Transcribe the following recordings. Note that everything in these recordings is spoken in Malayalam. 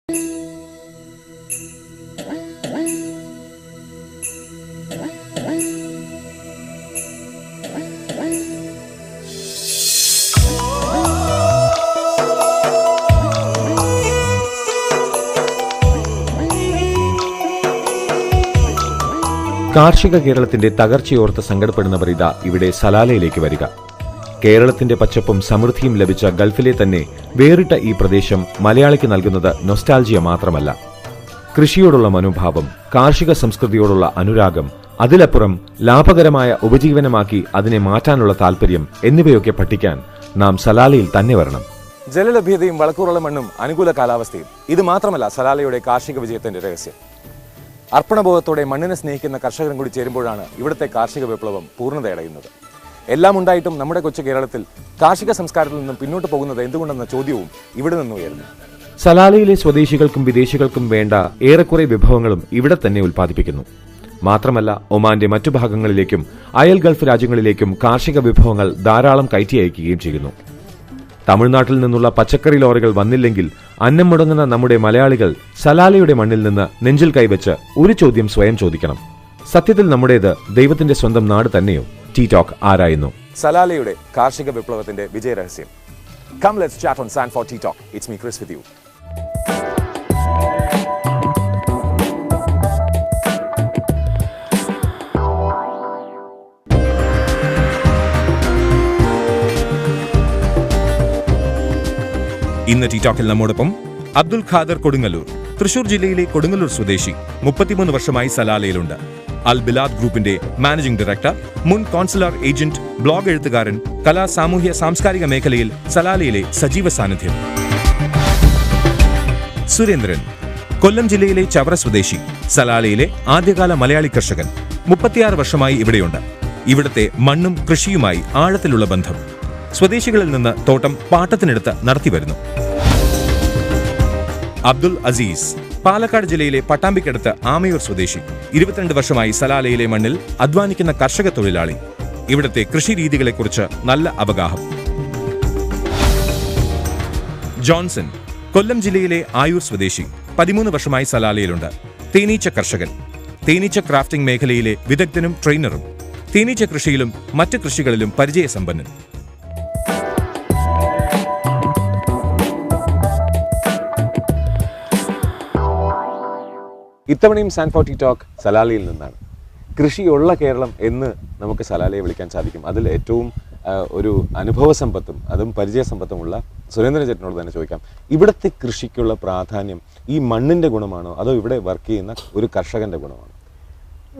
കാർഷിക കേരളത്തിന്റെ തകർച്ചയോർത്ത് സങ്കടപ്പെടുന്നവർ ഇതാ ഇവിടെ സലാലയിലേക്ക് വരിക. കേരളത്തിന്റെ പച്ചപ്പും സമൃദ്ധിയും ലഭിച്ച ഗൾഫിലെ തന്നെ വേറിട്ട ഈ പ്രദേശം മലയാളിക്ക് നൽകുന്നത് നൊസ്റ്റാൾജിയ മാത്രമല്ല. കൃഷിയോടുള്ള മനോഭാവം, കാർഷിക സംസ്കൃതിയോടുള്ള അനുരാഗം, അതിലപ്പുറം ലാഭകരമായ ഉപജീവനമാക്കി അതിനെ മാറ്റാനുള്ള താൽപര്യം എന്നിവയൊക്കെ പഠിക്കാൻ നാം സലാലയിൽ തന്നെ വരണം. ജലലഭ്യതയും വളക്കൂറുള്ള മണ്ണും അനുകൂല കാലാവസ്ഥയും ഇത് മാത്രമല്ല സലാലയുടെ കാർഷിക വിജയത്തിന്റെ രഹസ്യം. അർപ്പണബോധത്തോടെ മണ്ണിനെ സ്നേഹിക്കുന്ന കർഷകരും കൂടി ചേരുമ്പോഴാണ് ഇവിടുത്തെ കാർഷിക വിപ്ലവം പൂർണ്ണതയടയുന്നത്. എല്ലാം ഉണ്ടായിട്ടും നമ്മുടെ കൊച്ചു കേരളത്തിൽ കാർഷിക സംസ്കാരത്തിൽ നിന്നും പിന്നോട്ട് പോകുന്നത് എന്തുകൊണ്ടെന്ന ചോദ്യവും ഇവിടെ നിന്ന് ഉയർന്നു. സലാലയിലെ സ്വദേശികൾക്കും വിദേശികൾക്കും വേണ്ട ഏറെക്കുറെ വിഭവങ്ങളും ഇവിടെ തന്നെ ഉൽപ്പാദിപ്പിക്കുന്നു. മാത്രമല്ല ഒമാന്റെ മറ്റു ഭാഗങ്ങളിലേക്കും അയൽ ഗൾഫ് രാജ്യങ്ങളിലേക്കും കാർഷിക വിഭവങ്ങൾ ധാരാളം കയറ്റി അയക്കുകയും ചെയ്യുന്നു. തമിഴ്നാട്ടിൽ നിന്നുള്ള പച്ചക്കറി ലോറികൾ വന്നില്ലെങ്കിൽ അന്നം മുടങ്ങുന്ന നമ്മുടെ മലയാളികൾ സലാലയുടെ മണ്ണിൽ നിന്ന് നെഞ്ചിൽ കൈവച്ച് ഒരു ചോദ്യം സ്വയം ചോദിക്കണം. സത്യത്തിൽ നമ്മുടേത് ദൈവത്തിന്റെ സ്വന്തം നാട് തന്നെയോ? ടീ ടോക്ക് ആരായുന്നു സലാലയുടെ കാർഷിക വിപ്ലവത്തിന്റെ വിജയരഹസ്യം. Come let's chat on Sand for Tea Talk. It's me Chris with you. ഇന്ന് ടീ ടോക്കിൽ നമ്മോടൊപ്പം അബ്ദുൽ ഖാദർ കൊടുങ്ങല്ലൂർ. തൃശൂർ ജില്ലയിലെ കൊടുങ്ങല്ലൂർ സ്വദേശി, 33 വർഷമായി സലാലയിലുണ്ട്. അൽ ബിലാദ് ഗ്രൂപ്പിന്റെ മാനേജിംഗ് ഡയറക്ടർ, മുൻ കോൺസുലർ ഏജന്റ്, ബ്ലോഗ് എഴുത്തുകാരൻ, കലാ സാമൂഹ്യ സാംസ്കാരിക മേഖലയിൽ സലാലയിലെ സജീവ സാന്നിധ്യം. സുരേന്ദ്രൻ, കൊല്ലം ജില്ലയിലെ ചവറ സ്വദേശി, സലാലയിലെ ആദ്യകാല മലയാളി കർഷകൻ, 36 വർഷമായി ഇവിടെയുണ്ട്. ഇവിടുത്തെ മണ്ണും കൃഷിയുമായി ആഴത്തിലുള്ള ബന്ധം. സ്വദേശികളിൽ നിന്ന് തോട്ടം പാട്ടത്തിനെടുത്ത് നടത്തിവരുന്നു. അബ്ദുൽ അസീസ്, പാലക്കാട് ജില്ലയിലെ പട്ടാമ്പിക്കടുത്ത് ആമയൂർ സ്വദേശി, 22 വർഷമായി സലാലയിലെ മണ്ണിൽ അധ്വാനിക്കുന്ന കർഷക തൊഴിലാളി. ഇവിടുത്തെ കൃഷി രീതികളെക്കുറിച്ച് നല്ല അവഗാഹം. ജോൺസൺ, കൊല്ലം ജില്ലയിലെ ആയൂർ സ്വദേശി, 13 വർഷമായി സലാലയിലുണ്ട്. തേനീച്ച കർഷകൻ, തേനീച്ച ക്രാഫ്റ്റിംഗ് മേഖലയിലെ വിദഗ്ധനും ട്രെയിനറും, തേനീച്ച കൃഷിയിലും മറ്റ് കൃഷികളിലും പരിചയസമ്പന്നൻ. ഇത്തവണയും സാൻഡ് ഫോർ ടീ ടോക്ക് സലാലയിൽ നിന്നാണ്. കൃഷിയുള്ള കേരളം എന്ന് നമുക്ക് സലാലയെ വിളിക്കാൻ സാധിക്കും. അതിൽ ഏറ്റവും ഒരു അനുഭവ സമ്പത്തും അതും പരിചയസമ്പത്തുമുള്ള സുരേന്ദ്രൻ ചേട്ടനോട് തന്നെ ചോദിക്കാം, ഇവിടുത്തെ കൃഷിക്കുള്ള പ്രാധാന്യം ഈ മണ്ണിൻ്റെ ഗുണമാണോ അതോ ഇവിടെ വർക്ക് ചെയ്യുന്ന ഒരു കർഷകൻ്റെ ഗുണമാണോ?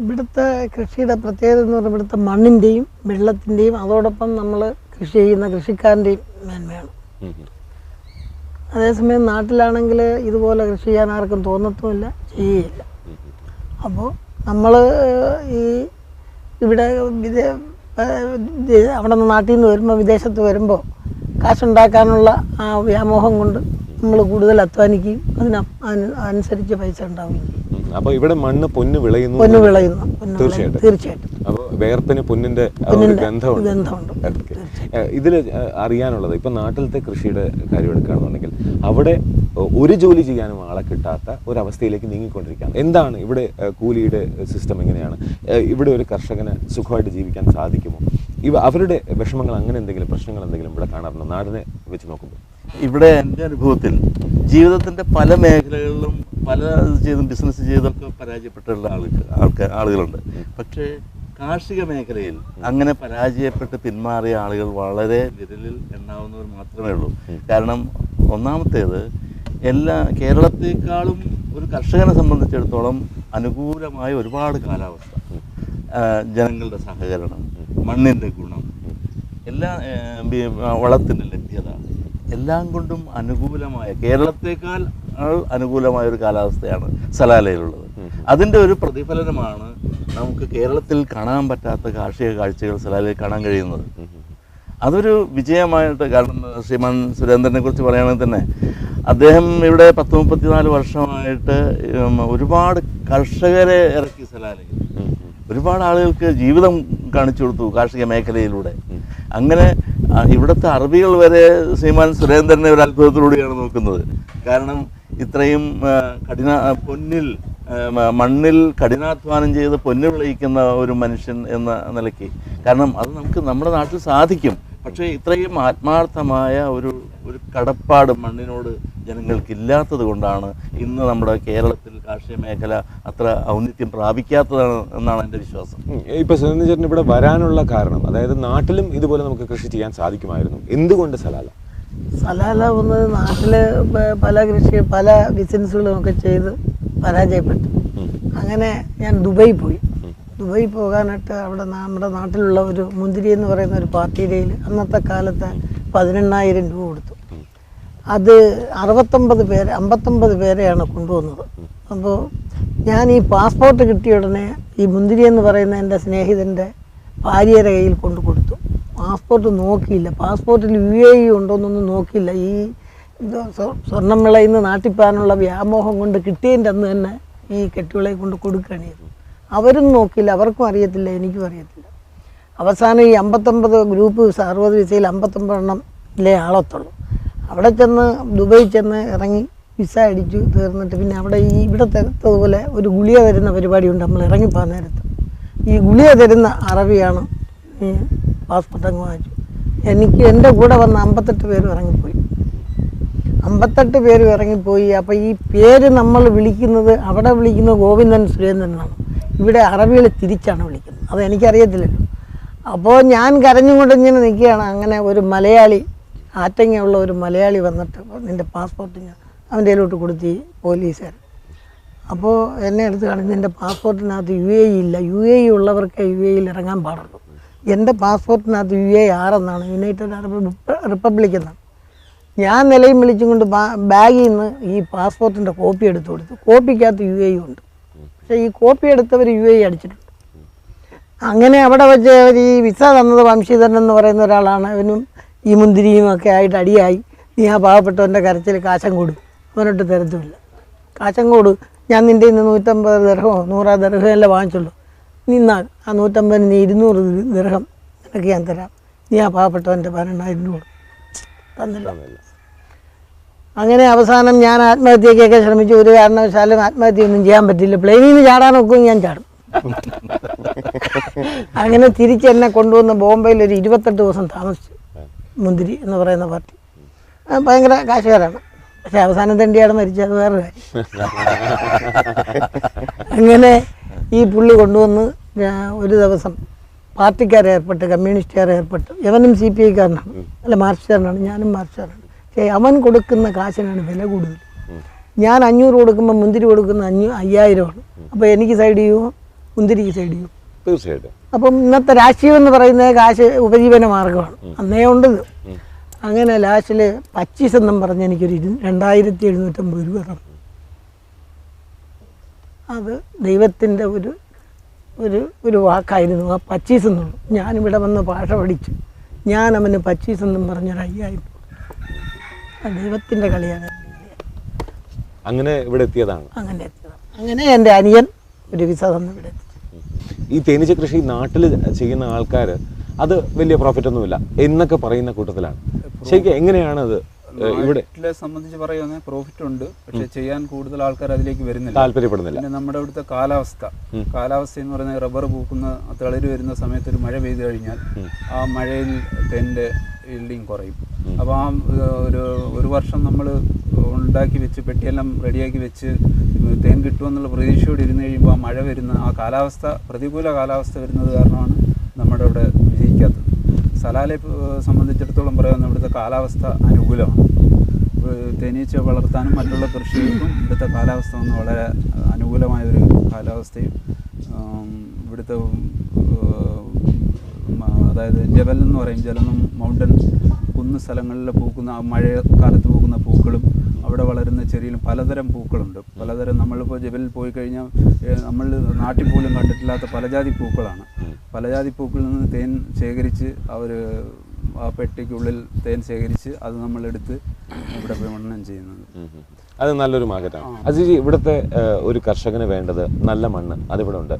ഇവിടുത്തെ കൃഷിയുടെ പ്രത്യേകത എന്ന് പറഞ്ഞാൽ ഇവിടുത്തെ മണ്ണിൻ്റെയും വെള്ളത്തിൻ്റെയും അതോടൊപ്പം നമ്മൾ കൃഷി ചെയ്യുന്ന കൃഷിക്കാരൻ്റെയും മേന്മയാണ്. അതേസമയം നാട്ടിലാണെങ്കിൽ ഇതുപോലെ കൃഷി ചെയ്യാൻ ആർക്കും തോന്നത്തുമില്ല, ചെയ്യുകയില്ല. അപ്പോൾ നമ്മൾ ഈ ഇവിടെ അവിടെ നിന്ന് നാട്ടിൽ നിന്ന് വരുമ്പോൾ വിദേശത്ത് വരുമ്പോൾ കാശുണ്ടാക്കാനുള്ള ആ വ്യാമോഹം കൊണ്ട് നമ്മൾ കൂടുതൽ അധ്വാനിക്കുകയും അതിനനുസരിച്ച് പൈസ ഉണ്ടാവുകയും ചെയ്യും. അപ്പോൾ ഇവിടെ മണ്ണ് പൊന്ന് വിളയുന്നു. തീർച്ചയായിട്ടും. അപ്പോൾ വേർപ്പിന് പൊന്നിന്റെ ഗന്ധമുണ്ട്. ഇതിൽ അറിയാനുള്ളത്, ഇപ്പൊ നാട്ടിലത്തെ കൃഷിയുടെ കാര്യം എടുക്കുകയാണെന്നുണ്ടെങ്കിൽ അവിടെ ഒരു ജോലി ചെയ്യാനും ആളെ കിട്ടാത്ത ഒരവസ്ഥയിലേക്ക് നീങ്ങിക്കൊണ്ടിരിക്കുകയാണ്. എന്താണ് ഇവിടെ കൂലിയുടെ സിസ്റ്റം എങ്ങനെയാണ്? ഇവിടെ ഒരു കർഷകന് സുഖമായിട്ട് ജീവിക്കാൻ സാധിക്കുമോ? അവരുടെ വിഷമങ്ങൾ, അങ്ങനെ എന്തെങ്കിലും പ്രശ്നങ്ങൾ എന്തെങ്കിലും ഇവിടെ കാണാറുണ്ടോ നാടിനെ വെച്ച് നോക്കുമ്പോൾ? ഇവിടെ എൻ്റെ അനുഭവത്തിൽ പല മേഖലകളിലും പല ബിസിനസ് ചെയ്തൊക്കെ പരാജയപ്പെട്ടുള്ള ആളുകളുണ്ട്. പക്ഷേ കാർഷിക മേഖലയിൽ അങ്ങനെ പരാജയപ്പെട്ട് പിന്മാറിയ ആളുകൾ വളരെ വിരലിൽ എണ്ണാവുന്നവർ മാത്രമേ ഉള്ളൂ. കാരണം ഒന്നാമത്തേത്, കേരളത്തെക്കാളും ഒരു കർഷകനെ സംബന്ധിച്ചിടത്തോളം അനുകൂലമായ ഒരുപാട് കാലാവസ്ഥ, ജനങ്ങളുടെ സഹകരണം, മണ്ണിൻ്റെ ഗുണം, വളത്തിൻ്റെ ലഭ്യത, എല്ലാം കൊണ്ടും അനുകൂലമായ, കേരളത്തെക്കാൾ അനുകൂലമായ ഒരു കാലാവസ്ഥയാണ് സലാലയിലുള്ളത്. അതിൻ്റെ ഒരു പ്രതിഫലനമാണ് നമുക്ക് കേരളത്തിൽ കാണാൻ പറ്റാത്ത കാർഷിക കാഴ്ചകൾ സലാലയിൽ കാണാൻ കഴിയുന്നത്. അതൊരു വിജയമായിട്ട്, കാരണം ശ്രീമാൻ സുരേന്ദ്രനെ കുറിച്ച് പറയുകയാണെങ്കിൽ തന്നെ അദ്ദേഹം ഇവിടെ 34 വർഷമായിട്ട് ഒരുപാട് കർഷകരെ ഇറക്കി സലാലയിൽ. ഒരുപാട് ആളുകൾക്ക് ജീവിതം കാണിച്ചു കൊടുത്തു കാർഷിക മേഖലയിലൂടെ. അങ്ങനെ ഇവിടുത്തെ അറബികൾ വരെ ശ്രീമാൻ സുരേന്ദ്രനെ ഒരു അത്ഭുതത്തിലൂടെയാണ് നോക്കുന്നത്. കാരണം ഇത്രയും പൊന്നിൽ മണ്ണിൽ കഠിനാധ്വാനം ചെയ്ത് പൊന്ന് വിളയിക്കുന്ന ഒരു മനുഷ്യൻ എന്ന നിലയ്ക്ക്. കാരണം അത് നമുക്ക് നമ്മുടെ നാട്ടിൽ സാധിക്കും. പക്ഷേ ഇത്രയും ആത്മാർത്ഥമായ ഒരു കടപ്പാട് മണ്ണിനോട് ജനങ്ങൾക്കില്ലാത്തത് കൊണ്ടാണ് ഇന്ന് നമ്മുടെ കേരളത്തിൽ കാർഷിക മേഖല അത്ര ഔന്നിത്യം പ്രാപിക്കാത്തതാണ് എന്നാണ് എൻ്റെ വിശ്വാസം. ഇപ്പോൾ സുരേന്ദ്രൻ ചേട്ടൻ ഇവിടെ വരാനുള്ള കാരണം, അതായത് നാട്ടിലും ഇതുപോലെ നമുക്ക് കൃഷി ചെയ്യാൻ സാധിക്കുമായിരുന്നു, എന്തുകൊണ്ട് സലാല? സലാല വന്നത് നാട്ടിൽ പല ബിസിനസ്സുകളും ഒക്കെ ചെയ്ത് പരാജയപ്പെട്ടു. അങ്ങനെ ഞാൻ ദുബായി പോയി. ദുബായി പോകാനായിട്ട് അവിടെ നമ്മുടെ നാട്ടിലുള്ള ഒരു മുന്തിരി എന്ന് പറയുന്ന ഒരു പാർട്ടിയുടെ അന്നത്തെ കാലത്ത് 18,000 രൂപ കൊടുത്തു. അത് 59 പേരെയാണ് കൊണ്ടുവന്നത്. അപ്പോൾ ഞാൻ ഈ പാസ്പോർട്ട് കിട്ടിയ ഉടനെ ഈ മുന്തിരി എന്ന് പറയുന്ന എൻ്റെ സ്നേഹിതൻ്റെ ഭാര്യയുടെ കയ്യിൽ കൊണ്ടു കൊടുത്തു. പാസ്പോർട്ട് നോക്കിയില്ല, പാസ്പോർട്ടിൽ UAE ഉണ്ടോയെന്നൊന്നും നോക്കിയില്ല. ഈ സ്വർണ്ണം വിളയിന്ന് നാട്ടിപ്പാനുള്ള വ്യാമോഹം കൊണ്ട് കിട്ടിയതിൻ്റെ അന്ന് തന്നെ ഈ കെട്ടുവിളയെ കൊണ്ട് കൊടുക്കുകയാണ് ചെയ്തത്. അവരും നോക്കില്ല, അവർക്കും അറിയത്തില്ല, എനിക്കും അറിയത്തില്ല. അവസാനം ഈ 59 ഗ്രൂപ്പ് 60 വിസയിൽ 59 എണ്ണത്തിലേ ആളത്തുള്ളൂ. അവിടെ ചെന്ന് ദുബായി ചെന്ന് ഇറങ്ങി വിസ അടിച്ചു തീർന്നിട്ട് പിന്നെ അവിടെ ഈ ഇവിടുത്തെ പോലെ ഒരു ഗുളിക തരുന്ന പരിപാടിയുണ്ട്. നമ്മൾ ഇറങ്ങിപ്പോകാൻ നേരത്ത് ഈ ഗുളിക തരുന്ന അറബിയാണ് ഈ പാസ്പോർട്ട് അങ്ങ് വാങ്ങിച്ചു. എൻ്റെ കൂടെ വന്ന 58 പേരും ഇറങ്ങിപ്പോയി. 58 പേരും ഇറങ്ങിപ്പോയി. അപ്പോൾ ഈ പേര് നമ്മൾ വിളിക്കുന്നത് അവിടെ വിളിക്കുന്നത് ഗോവിന്ദൻ സുരേന്ദ്രനാണ്, ഇവിടെ അറബികൾ തിരിച്ചാണ് വിളിക്കുന്നത്. അത് എനിക്കറിയത്തില്ലല്ലോ. അപ്പോൾ ഞാൻ കരഞ്ഞുകൊണ്ട് ഇങ്ങനെ നിൽക്കുകയാണ്. അങ്ങനെ ഒരു മലയാളി, ആറ്റങ്ങയുള്ള ഒരു മലയാളി വന്നിട്ട് നിൻ്റെ പാസ്പോർട്ട് ഞാൻ അവൻ്റെ കയ്യിലോട്ട് കൊടുത്തി പോലീസുകാരൻ. അപ്പോൾ എന്നെ എടുത്ത് കാണിച്ച് നിൻ്റെ പാസ്പോർട്ടിനകത്ത് UAE ഇല്ല, UAE ഉള്ളവർക്ക് UAEയിൽ ഇറങ്ങാൻ പാടുള്ളൂ. എൻ്റെ പാസ്പോർട്ടിനകത്ത് UAE എന്നാണ്, യുണൈറ്റഡ് അറബ് റിപ്പബ്ലിക് എന്നാണ്. ഞാൻ നിലയും വിളിച്ചും കൊണ്ട് ബാഗിൽ നിന്ന് ഈ പാസ്പോർട്ടിൻ്റെ കോപ്പി എടുത്തു കൊടുത്തു. കോപ്പിക്കകത്ത് UAE ഉണ്ട്, പക്ഷേ ഈ കോപ്പി എടുത്തവർ UAE അടിച്ചിട്ടുണ്ട്. അങ്ങനെ അവിടെ വെച്ച് അവർ ഈ വിസ തന്നത് വംശീധരൻ എന്ന് പറയുന്ന ഒരാളാണ്. അവനും ഈ മുന്തിരിയും ഒക്കെ ആയിട്ട് അടിയായി. നീ ആ പാവപ്പെട്ടവൻ്റെ കരച്ചിൽ കാശം കൊടു, അവനോട്ട് തരത്തുമില്ല. കാശം കൊടു, ഞാൻ നിൻ്റെ ഇന്ന് 150 ദിർഹമോ 100 ദിർഹമോ എല്ലാം വാങ്ങിച്ചുള്ളൂ. നിന്നാൽ ആ 150 നീ 200 ദിർഹം നിനക്ക് ഞാൻ തരാം. നീ ആ പാവപ്പെട്ടവൻ്റെ 12,000 രൂപ തന്നില്ല. അങ്ങനെ അവസാനം ഞാൻ ആത്മഹത്യക്കൊക്കെ ശ്രമിച്ചു. ഒരു കാരണവശാലും ആത്മഹത്യയൊന്നും ചെയ്യാൻ പറ്റില്ല. പ്ലെയിനിൽ നിന്ന് ചാടാൻ നോക്കും, ഞാൻ ചാടും. അങ്ങനെ തിരിച്ചെന്നെ കൊണ്ടുവന്ന് ബോംബെയിൽ ഒരു 28 ദിവസം താമസിച്ചു. മുന്തിരി എന്ന് പറയുന്ന പാർട്ടി ഭയങ്കര കാശുകാരാണ്, പക്ഷെ അവസാനം തണ്ടിയാണ് മരിച്ചത്, വേറെ കാര്യം. അങ്ങനെ ഈ പുള്ളി കൊണ്ടുവന്ന് ഒരു ദിവസം പാർട്ടിക്കാരെ ഏർപ്പെട്ട്, കമ്മ്യൂണിസ്റ്റുകാരെ ഏർപ്പെട്ട്. അവനും CPI-കാരനാണ്, അല്ല മാർക്സിസ്റ്റുകാരനാണ്, ഞാനും മാർക്സിസ്റ്റുകാരനാണ്. പക്ഷേ അവൻ കൊടുക്കുന്ന കാശിനാണ് വില കൂടുതൽ. ഞാൻ 500 കൊടുക്കുമ്പോൾ മുന്തിരി കൊടുക്കുന്ന 5000ആണ്. അപ്പോൾ എനിക്ക് സൈഡ് ചെയ്യുമോ, മുന്തിരിക്ക് സൈഡ് ചെയ്യുമോ? തീർച്ചയായിട്ടും. അപ്പം ഇന്നത്തെ രാഷ്ട്രീയം എന്ന് പറയുന്നത് കാശ് ഉപജീവന മാർഗമാണ്, അന്നേ ഉണ്ടത്. അങ്ങനെ ലാസ്റ്റിൽ 25 എന്നും പറഞ്ഞ് എനിക്കൊരു 2750 രൂപ തന്നു. അത് ദൈവത്തിൻ്റെ ഒരു വാക്കായിരുന്നു ആ 25 എന്നുള്ളൂ. ഞാനിവിടെ വന്ന് ഭാഷ പഠിച്ചു. ഞാൻ അവന് 25 എന്നും പറഞ്ഞൊരു 5000. ദൈവത്തിൻ്റെ കളിയാണ്. അങ്ങനെ ഇവിടെ എത്തിയതാണ്. അങ്ങനെ എൻ്റെ അനിയൻ ഒരു വിസ തന്നു ഇവിടെ എത്തിച്ചു. ഈ തേനീച്ച കൃഷി നാട്ടിൽ ചെയ്യുന്ന ആൾക്കാർ അത് വലിയ പ്രോഫിറ്റ് ഒന്നുമില്ല എന്നൊക്കെ പറയുന്ന കൂട്ടത്തിലാണ്. ശരിക്കും എങ്ങനെയാണ് അത് ഇവിടെ സംബന്ധിച്ച് പറയുകയാണെങ്കിൽ പ്രോഫിറ്റ് ഉണ്ട്, പക്ഷെ ചെയ്യാൻ കൂടുതൽ ആൾക്കാർ അതിലേക്ക് വരുന്നില്ല, താല്പര്യപ്പെടുന്നില്ല. പിന്നെ നമ്മുടെ ഇവിടുത്തെ കാലാവസ്ഥ എന്ന് പറയുന്നത് റബ്ബർ പൂക്കുന്ന തളിര് വരുന്ന സമയത്ത് ഒരു മഴ പെയ്തു കഴിഞ്ഞാൽ ആ മഴയിൽ തേൻ്റെ ഈൽഡിങ് കുറയും. അപ്പോൾ ആ ഒരു വർഷം നമ്മൾ ഉണ്ടാക്കി വെച്ച് പെട്ടിയെല്ലാം റെഡിയാക്കി വെച്ച് തേൻ കിട്ടുമെന്നുള്ള പ്രതീക്ഷയോടെ ഇരുന്ന് കഴിയുമ്പോൾ ആ മഴ വരുന്ന ആ കാലാവസ്ഥ, പ്രതികൂല കാലാവസ്ഥ വരുന്നത് കാരണമാണ് നമ്മുടെ ഇവിടെ വിജയിക്കാത്തത്. സലാലയെ സംബന്ധിച്ചിടത്തോളം പറയുന്നത് ഇവിടുത്തെ കാലാവസ്ഥ അനുകൂലമാണ്. തേനീച്ച വളർത്താനും മറ്റുള്ള കൃഷികൾക്കും ഇവിടുത്തെ കാലാവസ്ഥ വന്ന് വളരെ അനുകൂലമായൊരു കാലാവസ്ഥയും ഇവിടുത്തെ അതായത് ജബൽ എന്ന് പറയും, ജലം മൗണ്ടൻ കുന്ന് സ്ഥലങ്ങളിൽ പൂക്കുന്ന മഴക്കാലത്ത് പൂക്കുന്ന പൂക്കളും അവിടെ വളരുന്ന ചെറിയ പലതരം പൂക്കളുണ്ട്. പലതരം നമ്മളിപ്പോൾ ജബലിൽ പോയി കഴിഞ്ഞാൽ നമ്മൾ നാട്ടിൽ പോലും കണ്ടിട്ടില്ലാത്ത പലജാതി പൂക്കളാണ്. പലജാതി പൂക്കളിൽ നിന്ന് തേൻ ശേഖരിച്ച് അവർ ആ പെട്ടിക്കുള്ളിൽ തേൻ ശേഖരിച്ച് അത് നമ്മളെടുത്ത് ഇവിടെ വിപണനം ചെയ്യുന്നത്. അത് നല്ലൊരു മാർക്കറ്റാണ്. അജിജി, ഇവിടുത്തെ ഒരു കർഷകന് വേണ്ടത് നല്ല മണ്ണ്, അതിവിടെ ഉണ്ട്.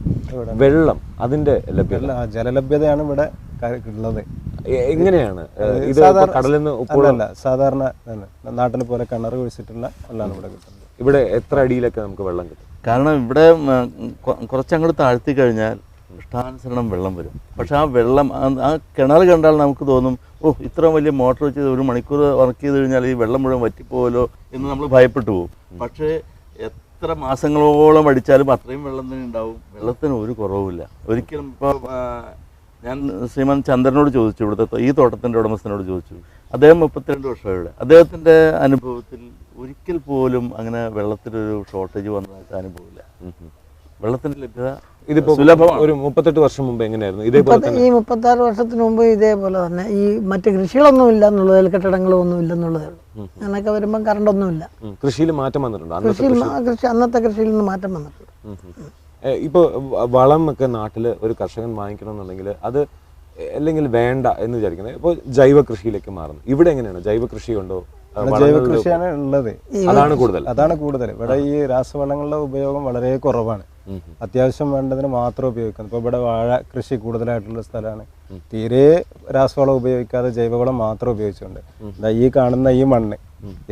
വെള്ളം, അതിന്റെ ലഭ്യത, ജലലഭ്യതയാണ് ഇവിടെ ഉള്ളത്. എങ്ങനെയാണ് ഇത്? കടലിൽ നിന്ന് ഉപ്പുവെള്ളമല്ല, സാധാരണ നാട്ടിലെ പോലെ കിണർ കുഴിച്ചിട്ടുള്ള വെള്ളമാണ് ഇവിടെ കിട്ടുന്നത്. ഇവിടെ എത്ര അടിയിലൊക്കെ നമുക്ക് വെള്ളം കിട്ടും? കാരണം ഇവിടെ കുറച്ചങ്ങോട്ട് താഴ്ത്തി കഴിഞ്ഞാൽ ഇഷ്ടാനുസരണം വെള്ളം വരും. പക്ഷെ ആ വെള്ളം ആ കിണർ കണ്ടാൽ നമുക്ക് തോന്നും, ഓ ഇത്ര വലിയ മോട്ടർ വെച്ച് 1 മണിക്കൂർ വർക്ക് ചെയ്ത് കഴിഞ്ഞാൽ ഈ വെള്ളം മുഴുവൻ വറ്റിപ്പോലോ എന്ന് നമ്മൾ ഭയപ്പെട്ടു പോകും. പക്ഷേ എത്ര മാസങ്ങളോളം അടിച്ചാലും അത്രയും വെള്ളം തന്നെ ഉണ്ടാവും. വെള്ളത്തിന് ഒരു കുറവുമില്ല ഒരിക്കലും. ഇപ്പോൾ ഞാൻ ശ്രീമാൻ ചന്ദ്രനോട് ചോദിച്ചു, ഇവിടുത്തെ ഈ തോട്ടത്തിൻ്റെ ഉടമസ്ഥനോട് ചോദിച്ചു, അദ്ദേഹം 32 വർഷമായിട്ട് അദ്ദേഹത്തിൻ്റെ അനുഭവത്തിൽ ഒരിക്കൽ പോലും അങ്ങനെ വെള്ളത്തിനൊരു ഷോർട്ടേജ് വന്നതായിട്ട് അനുഭവമില്ല. വെള്ളത്തിൻ്റെ ലഭ്യത ഇതിപ്പോ ഒരു 38 വർഷം മുമ്പ് എങ്ങനെയായിരുന്നു? ഇതേപോലെ തന്നെ ഈ 36 വർഷത്തിന് മുമ്പ് ഇതേപോലെ തന്നെ ഈ മറ്റ് കൃഷികളൊന്നും ഇല്ല എന്നുള്ളത്, കെട്ടിടങ്ങളും ഒന്നും ഇല്ലെന്നുള്ളതേ ഉള്ളൂ. ഞാനൊക്കെ വരുമ്പം കറണ്ടൊന്നുമില്ല. കൃഷിയിൽ മാറ്റം വന്നിട്ടുണ്ട്. അന്നത്തെ കൃഷിയിൽ നിന്ന് മാറ്റം വന്നിട്ടുണ്ട്. ഇപ്പോൾ വളം ഒക്കെ നാട്ടിൽ ഒരു കർഷകൻ വാങ്ങിക്കണമെന്നുണ്ടെങ്കിൽ അത് അല്ലെങ്കിൽ വേണ്ട എന്ന് വിചാരിക്കുന്നത് ഇപ്പോൾ ജൈവ കൃഷിയിലേക്ക് മാറുന്നു. ഇവിടെ എങ്ങനെയാണ്? ജൈവ കൃഷി ഉണ്ടോ? ജൈവ കൃഷിയാണ് ഉള്ളത്. അതാണ് കൂടുതൽ. ഇവിടെ ഈ രാസവളങ്ങളുടെ ഉപയോഗം വളരെ കുറവാണ്. അത്യാവശ്യം വേണ്ടതിന് മാത്രം ഉപയോഗിക്കുന്നത്. ഇപ്പോൾ ഇവിടെ വാഴ കൃഷി കൂടുതലായിട്ടുള്ള സ്ഥലമാണ്. തീരെ രാസവളം ഉപയോഗിക്കാതെ ജൈവവളം മാത്രം ഉപയോഗിച്ചുകൊണ്ട് ഈ കാണുന്ന ഈ മണ്ണ്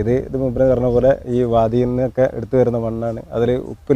ഇത് മുമ്പ് പറഞ്ഞ പോലെ ഈ വാദിയിൽ നിന്നൊക്കെ എടുത്തു വരുന്ന മണ്ണാണ്. അതിൽ ഉപ്പ്